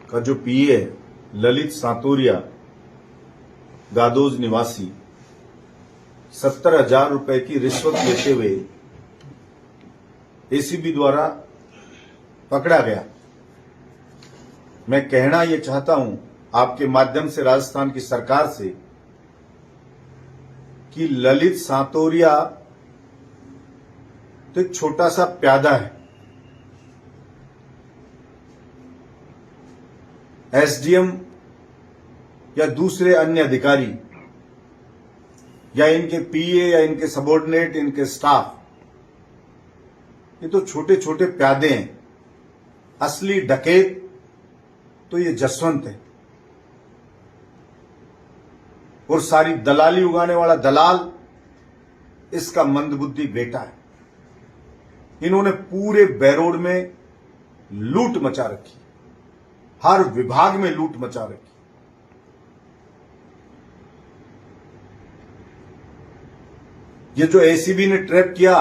का जो पीए ललित सातोरिया गादोज निवासी 70,000 रुपए की रिश्वत लेते हुए एसीबी द्वारा पकड़ा गया। मैं कहना यह चाहता हूं आपके माध्यम से राजस्थान की सरकार से कि ललित सातोरिया तो एक छोटा सा प्यादा है। एसडीएम या दूसरे अन्य अधिकारी या इनके पीए या इनके सबॉर्डिनेट, इनके स्टाफ, ये तो छोटे छोटे प्यादे हैं। असली डकैत तो ये जसवंत है और सारी दलाली उगाने वाला दलाल इसका मंदबुद्धि बेटा है। इन्होंने पूरे बैरोड में लूट मचा रखी, हर विभाग में लूट मचा रखी। ये जो एसीबी ने ट्रैप किया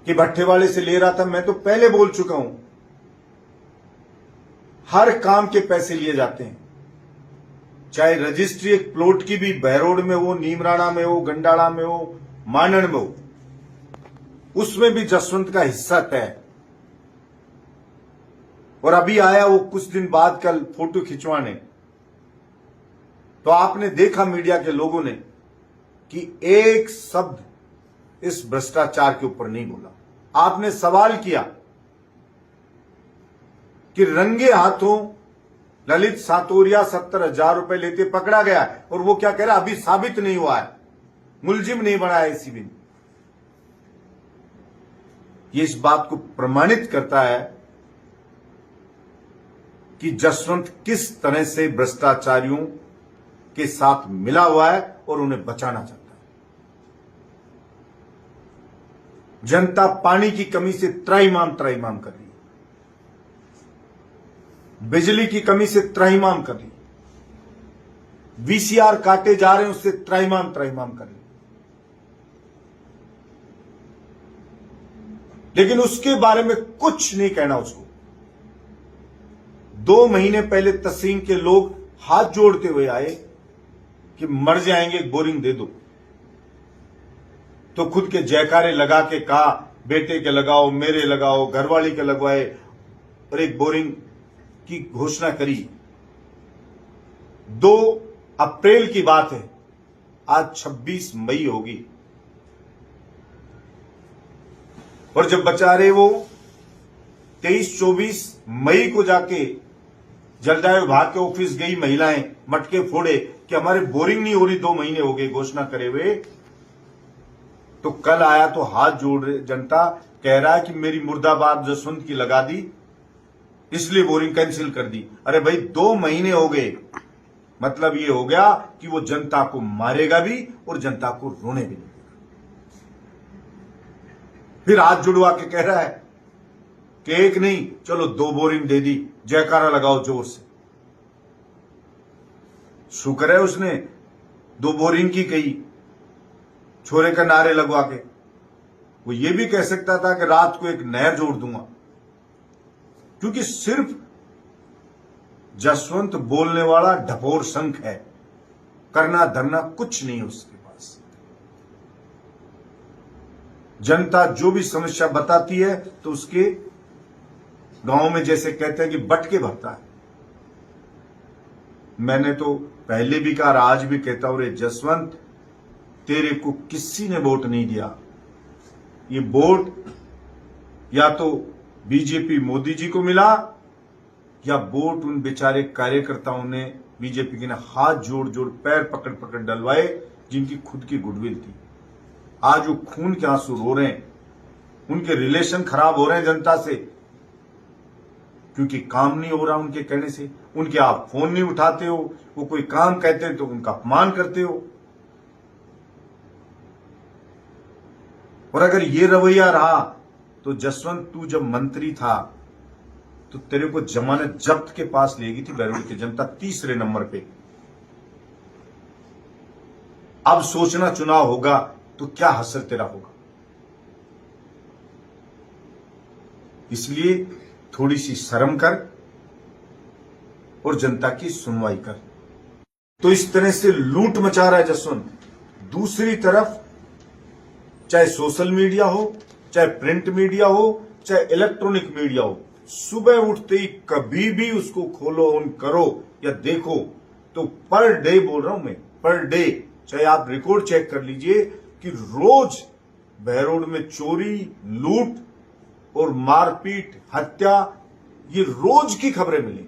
कि भट्टे वाले से ले रहा था, मैं तो पहले बोल चुका हूं, हर काम के पैसे लिए जाते हैं। चाहे रजिस्ट्री एक प्लॉट की भी बहरोड में हो, नीमराणा में हो, गंडाड़ा में हो, मानड़ में हो, उसमें भी जसवंत का हिस्सा तय है। और अभी आया वो कुछ दिन बाद कल फोटो खिंचवाने, तो आपने देखा मीडिया के लोगों ने कि एक शब्द इस भ्रष्टाचार के ऊपर नहीं बोला। आपने सवाल किया कि रंगे हाथों ललित सातोरिया 70,000 रुपए लेते पकड़ा गया है, और वो क्या कह रहा है, अभी साबित नहीं हुआ है, मुलजिम नहीं बनाया एसीबी ने। ये इस बात को प्रमाणित करता है कि जसवंत किस तरह से भ्रष्टाचारियों के साथ मिला हुआ है और उन्हें बचाना चाहता है। जनता पानी की कमी से त्राहिमाम कर रही है, बिजली की कमी से त्राहिमाम कर रही है, वीसीआर काटे जा रहे हैं उससे त्राहिमाम कर रही है। लेकिन उसके बारे में कुछ नहीं कहना उसको। 2 महीने पहले तहसील के लोग हाथ जोड़ते हुए आए कि मर जाएंगे, बोरिंग दे दो, तो खुद के जयकारे लगा के कहा बेटे के लगाओ, मेरे लगाओ, घरवाली के लगवाए और एक बोरिंग की घोषणा करी। 2 अप्रैल की बात है, आज 26 मई होगी, और जब बेचारे वो 23-24 मई को जाके जलदाय विभाग के ऑफिस गई महिलाएं, मटके फोड़े कि हमारे बोरिंग नहीं हो रही, 2 महीने हो गए घोषणा करे हुए, तो कल आया तो हाथ जोड़ रहे, जनता कह रहा है कि मेरी मुर्दाबाद जसवंत की लगा दी, इसलिए बोरिंग कैंसिल कर दी। अरे भाई 2 महीने हो गए, मतलब ये हो गया कि वो जनता को मारेगा भी और जनता को रोने भी नहीं देगा। फिर हाथ जुड़वा के कह रहा है कि एक नहीं, चलो 2 बोरिंग दे दी, जयकारा लगाओ जोर से। शुक्र है उसने 2 बोरिंग की कही, छोरे का नारे लगवा के। वो ये भी कह सकता था कि रात को एक नहर जोड़ दूंगा, क्योंकि सिर्फ जसवंत बोलने वाला ढपोर शंख है, करना धरना कुछ नहीं है उसके पास। जनता जो भी समस्या बताती है तो उसके गांव में जैसे कहते हैं कि बटके भरता है। मैंने तो पहले भी कहा, आज भी कहता हूं, रे जसवंत, तेरे को किसी ने वोट नहीं दिया। ये वोट या तो बीजेपी मोदी जी को मिला, या वोट उन बेचारे कार्यकर्ताओं ने बीजेपी के ने हाथ जोड़ जोड़ पैर पकड़ पकड़ डलवाए, जिनकी खुद की गुडविल थी। आज वो खून के आंसू रो रहे हैं, उनके रिलेशन खराब हो रहे हैं जनता से, क्योंकि काम नहीं हो रहा उनके कहने से। उनके आप फोन नहीं उठाते हो, वो कोई काम कहते हैं तो उनका अपमान करते हो। और अगर ये रवैया रहा तो जसवंत, तू जब मंत्री था तो तेरे को जमानत जब्त के पास लेगी थी बहरोड की जनता, 3रे नंबर पे। अब सोचना चुनाव होगा तो क्या हसर तेरा होगा। इसलिए थोड़ी सी शर्म कर, और जनता की सुनवाई कर। तो इस तरह से लूट मचा रहा है जसवंत। दूसरी तरफ चाहे सोशल मीडिया हो, चाहे प्रिंट मीडिया हो, चाहे इलेक्ट्रॉनिक मीडिया हो, सुबह उठते ही कभी भी उसको खोलो, ऑन करो या देखो तो पर डे बोल रहा हूं मैं, पर डे, चाहे आप रिकॉर्ड चेक कर लीजिए कि रोज बहरोड में चोरी, लूट और मारपीट, हत्या, ये रोज की खबरें मिलेंगी।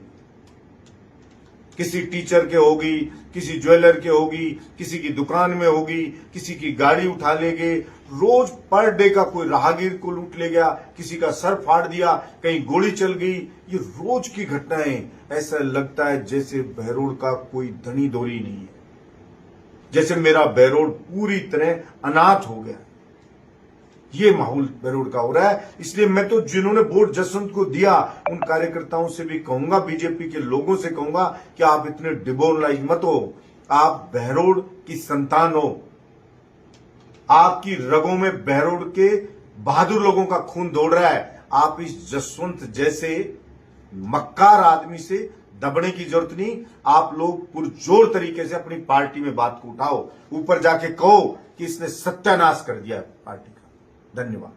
किसी टीचर के होगी, किसी ज्वेलर के होगी, किसी की दुकान में होगी, किसी की गाड़ी उठा ले गए, रोज पर डे का कोई राहगीर को लूट ले गया, किसी का सर फाड़ दिया, कहीं गोली चल गई, ये रोज की घटनाएं। ऐसा लगता है जैसे बहरोड का कोई धनी दौरी नहीं है, जैसे मेरा बहरोड पूरी तरह अनाथ हो गया। ये माहौल बहरोड का हो रहा है। इसलिए मैं तो जिन्होंने वोट जसवंत को दिया उन कार्यकर्ताओं से भी कहूंगा, बीजेपी के लोगों से कहूंगा कि आप इतने डिमोरलाइज मत हो। आप बहरोड की संतान हो, आपकी रगों में बहरोड के बहादुर लोगों का खून दौड़ रहा है। आप इस जसवंत जैसे मक्कार आदमी से दबने की जरूरत नहीं। आप लोग पुरजोर तरीके से अपनी पार्टी में बात को उठाओ, ऊपर जाके कहो कि इसने सत्यानाश कर दिया पार्टी का। धन्यवाद।